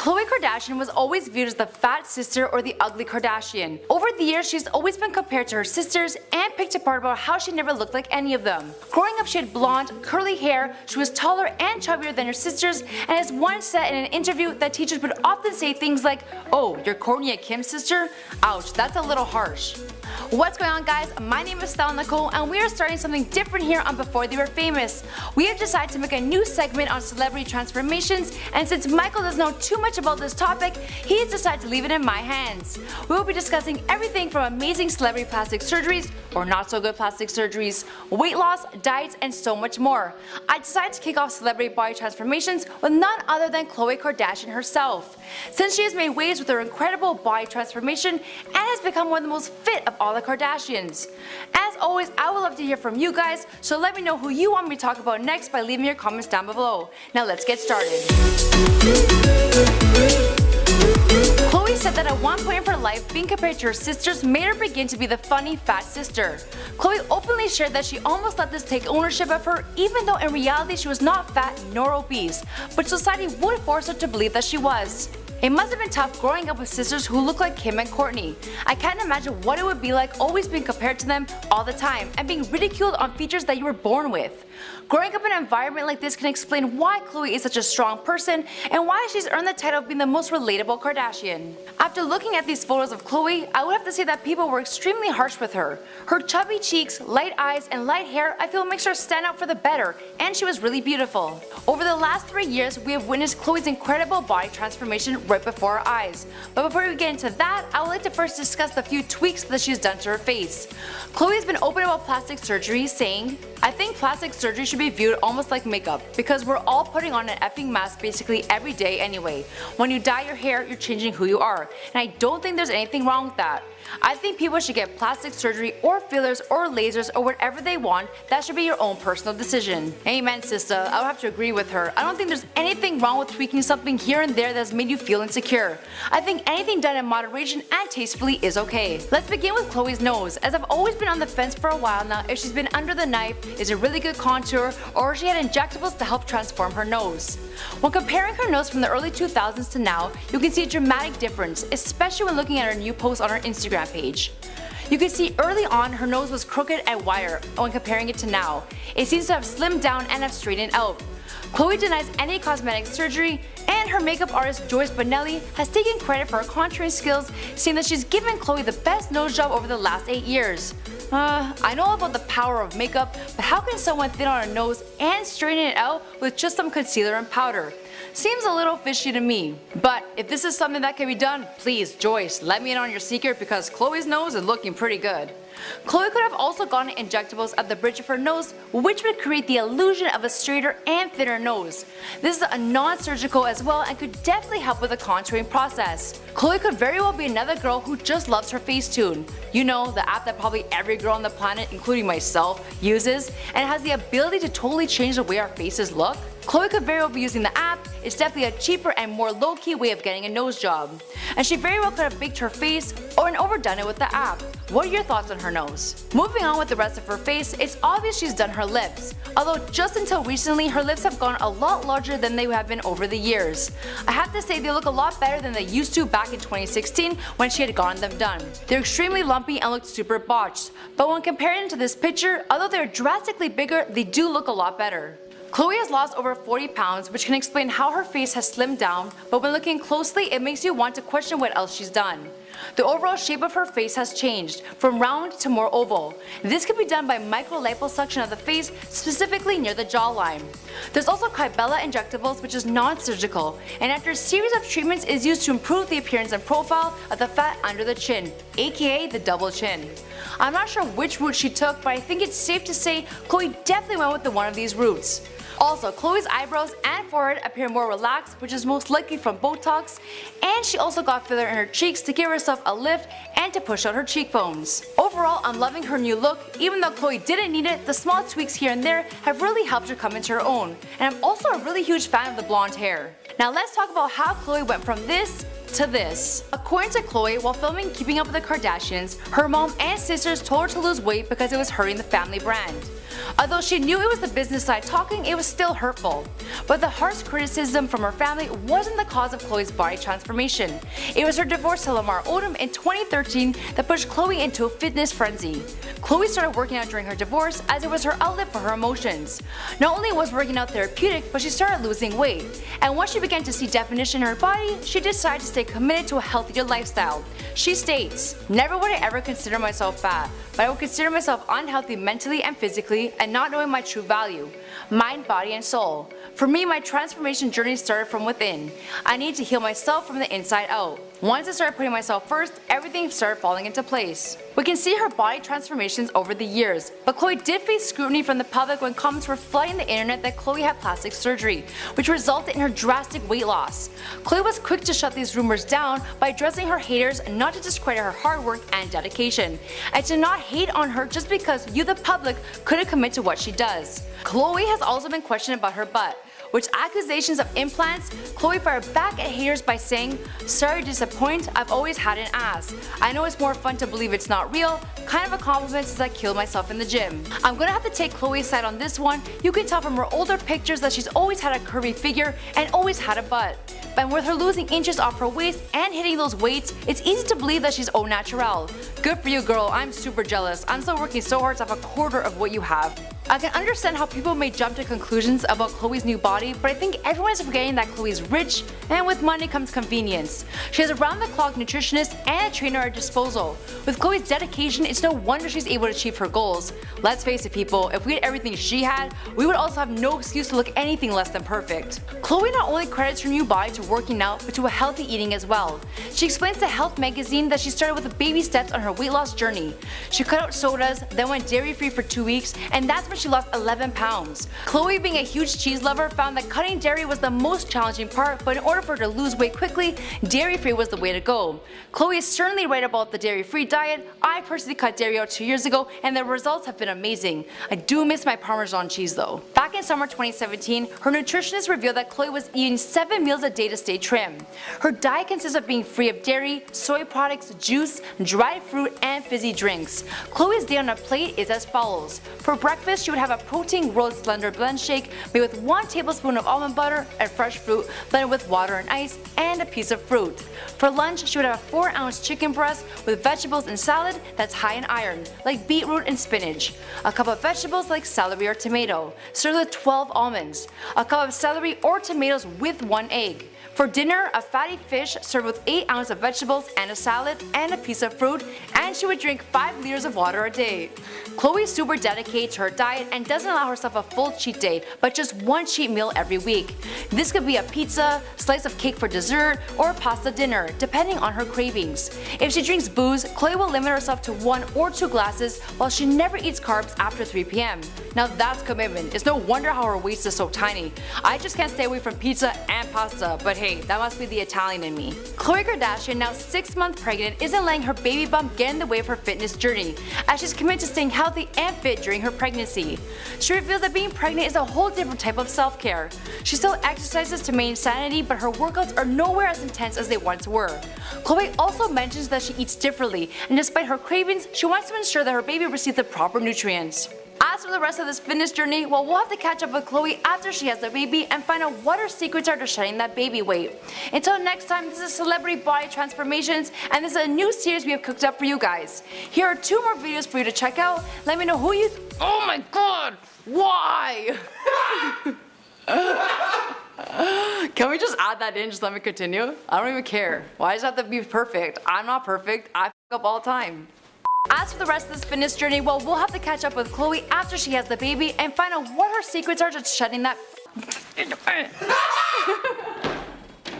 Khloe Kardashian was always viewed as the fat sister or the ugly Kardashian. Over the years, she's always been compared to her sisters and picked apart about how she never looked like any of them. Growing up, she had blonde, curly hair, she was taller and chubbier than her sisters, and has once said in an interview that teachers would often say things like, "Oh, you're Kourtney and Kim's sister? Ouch, that's a little harsh." What's going on, guys? My name is Stella Nicole and we are starting something different here on Before They Were Famous. We have decided to make a new segment on celebrity transformations, and since Michael doesn't know too much about this topic, he's decided to leave it in my hands. We will be discussing everything from amazing celebrity plastic surgeries or not so good plastic surgeries, weight loss, diets, and so much more. I decided to kick off celebrity body transformations with none other than Khloe Kardashian herself. Since she has made waves with her incredible body transformation and has become one of the most fit of all the Kardashians. As always, I would love to hear from you guys, so let me know who you want me to talk about next by leaving your comments down below. Now let's get started. Khloe said that at one point of her life, being compared to her sisters made her begin to be the funny fat sister. Khloe openly shared that she almost let this take ownership of her, even though in reality she was not fat nor obese, but society would force her to believe that she was. It must have been tough growing up with sisters who look like Kim and Kourtney. I can't imagine what it would be like always being compared to them all the time and being ridiculed on features that you were born with. Growing up in an environment like this can explain why Khloe is such a strong person and why she's earned the title of being the most relatable Kardashian. After looking at these photos of Khloe, I would have to say that people were extremely harsh with her. Her chubby cheeks, light eyes, and light hair I feel makes her stand out for the better, and she was really beautiful. Over the last 3 years, we have witnessed Khloe's incredible body transformation right before our eyes. But before we get into that, I would like to first discuss the few tweaks that she's done to her face. Khloe has been open about plastic surgery, saying, "I think plastic surgery should be viewed almost like makeup, because we're all putting on an effing mask basically every day anyway. When you dye your hair, you're changing who you are, and I don't think there's anything wrong with that. I think people should get plastic surgery or fillers or lasers or whatever they want. That should be your own personal decision." Amen, sister. I would have to agree with her. I don't think there's anything wrong with tweaking something here and there that's made you feel insecure. I think anything done in moderation and tastefully is okay. Let's begin with Khloe's nose, as I've always been on the fence for a while now if she's been under the knife, is a really good contour, or if she had injectables to help transform her nose. When comparing her nose from the early 2000s to now, you can see a dramatic difference, especially when looking at her new post on her Instagram page. You can see early on her nose was crooked and wider when comparing it to now. It seems to have slimmed down and have straightened out. Khloe denies any cosmetic surgery, and her makeup artist Joyce Bonelli has taken credit for her contouring skills, saying that she's given Khloe the best nose job over the last 8 years. I know about the power of makeup, but how can someone thin on a nose and straighten it out with just some concealer and powder? Seems a little fishy to me. But if this is something that can be done, please, Joyce, let me in on your secret, because Khloe's nose is looking pretty good. Khloe could have also gotten injectables at the bridge of her nose, which would create the illusion of a straighter and thinner nose. This is a non-surgical as well and could definitely help with the contouring process. Khloe could very well be another girl who just loves her Facetune. You know, the app that probably every girl on the planet, including myself, uses, and has the ability to totally change the way our faces look. Khloe could very well be using the app. It's definitely a cheaper and more low-key way of getting a nose job. And she very well could have baked her face or overdone it with the app. What are your thoughts on her nose? Moving on with the rest of her face, it's obvious she's done her lips. Although just until recently, her lips have gone a lot larger than they have been over the years. I have to say they look a lot better than they used to back in 2016 when she had gotten them done. They're extremely lumpy and look super botched, but when comparing to this picture, although they're drastically bigger, they do look a lot better. Khloe has lost over 40 pounds, which can explain how her face has slimmed down, but when looking closely, it makes you want to question what else she's done. The overall shape of her face has changed, from round to more oval. This can be done by micro-liposuction of the face, specifically near the jawline. There's also Kybella injectables, which is non-surgical, and after a series of treatments is used to improve the appearance and profile of the fat under the chin, aka the double chin. I'm not sure which route she took, but I think it's safe to say Khloe definitely went with one of these routes. Also, Khloe's eyebrows and forehead appear more relaxed, which is most likely from Botox, and she also got filler in her cheeks to give herself a lift and to push out her cheekbones. Overall, I'm loving her new look. Even though Khloe didn't need it, the small tweaks here and there have really helped her come into her own, and I'm also a really huge fan of the blonde hair. Now let's talk about how Khloe went from this to this. According to Khloe, while filming Keeping Up with the Kardashians, her mom and sisters told her to lose weight because it was hurting the family brand. Although she knew it was the business side talking, it was still hurtful. But the harsh criticism from her family wasn't the cause of Khloe's body transformation. It was her divorce to Lamar Odom in 2013 that pushed Khloe into a fitness frenzy. Khloe started working out during her divorce as it was her outlet for her emotions. Not only was working out therapeutic, but she started losing weight. And once she began to see definition in her body, she decided to stay committed to a healthier lifestyle. She states, "Never would I ever consider myself fat, but I would consider myself unhealthy mentally and physically and not knowing my true value, mind, body, and soul. For me, my transformation journey started from within. I need to heal myself from the inside out. Once I started putting myself first, everything started falling into place." We can see her body transformations over the years, but Khloe did face scrutiny from the public when comments were flooding the internet that Khloe had plastic surgery, which resulted in her drastic weight loss. Khloe was quick to shut these rumors down by addressing her haters and not to discredit her hard work and dedication, and to not hate on her just because you the public couldn't commit to what she does. Khloe has also been questioned about her butt, which accusations of implants, Khloe fired back at haters by saying, "Sorry to disappoint, I've always had an ass. I know it's more fun to believe it's not real, kind of a compliment since I killed myself in the gym." I'm gonna have to take Khloe's side on this one. You can tell from her older pictures that she's always had a curvy figure and always had a butt. And with her losing inches off her waist and hitting those weights, it's easy to believe that she's au naturel. Good for you, girl. I'm super jealous. I'm still working so hard to have a quarter of what you have. I can understand how people may jump to conclusions about Khloe's new body, but I think everyone is forgetting that Khloe's rich, and with money comes convenience. She has a round-the-clock nutritionist and a trainer at her disposal. With Khloe's dedication, it's no wonder she's able to achieve her goals. Let's face it, people, if we had everything she had, we would also have no excuse to look anything less than perfect. Khloe not only credits her new body to working out, but to a healthy eating as well. She explains to Health magazine that she started with the baby steps on her weight loss journey. She cut out sodas, then went dairy-free for 2 weeks, and that's when she lost 11 pounds. Khloe, being a huge cheese lover, found that cutting dairy was the most challenging part, but in order for her to lose weight quickly, dairy-free was the way to go. Khloe is certainly right about the dairy-free diet. I personally cut dairy out 2 years ago, and the results have been amazing. I do miss my Parmesan cheese though. Back in summer 2017, her nutritionist revealed that Khloe was eating 7 meals a day to stay trim. Her diet consists of being free of dairy, soy products, juice, dried fruit, and fizzy drinks. Khloe's day on a plate is as follows. For breakfast, she would have a protein rolled slender blend shake made with 1 tablespoon of almond butter and fresh fruit blended with water and ice, and a piece of fruit. For lunch, she would have a 4-ounce chicken breast with vegetables and salad that's high in iron, like beetroot and spinach. A cup of vegetables like celery or tomato, served with 12 almonds. A cup of celery or tomatoes with 1 egg. For dinner, a fatty fish served with 8 ounces of vegetables and a salad and a piece of fruit, and she would drink 5 liters of water a day. Khloe is super dedicated to her diet and doesn't allow herself a full cheat day, but just 1 cheat meal every week. This could be a pizza, slice of cake for dessert, or pasta dinner, depending on her cravings. If she drinks booze, Khloe will limit herself to 1 or 2 glasses, while she never eats carbs after 3 p.m. Now that's commitment. It's no wonder how her waist is so tiny. I just can't stay away from pizza and pasta, but hey, that must be the Italian in me. Khloe Kardashian, now 6 months pregnant, isn't letting her baby bump get in the way of her fitness journey, as she's committed to staying healthy and fit during her pregnancy. She reveals that being pregnant is a whole different type of self-care. She still exercises to maintain sanity, but her workouts are nowhere as intense as they once were. Khloe also mentions that she eats differently, and despite her cravings, she wants to ensure that her baby receives the proper nutrients. As for the rest of this fitness journey, well, we'll have to catch up with Khloe after she has the baby and find out what her secrets are to shedding that baby weight. Until next time, this is Celebrity Body Transformations, and this is a new series we have cooked up for you guys. Here are 2 more videos for you to check out. Let me know who you oh my god! Why? Can we just add that in? Just let me continue? I don't even care. Why does it have to be perfect? I'm not perfect. I f up all the time. As for the rest of this fitness journey, well, we'll have to catch up with Khloe after she has the baby and find out what her secrets are to shedding that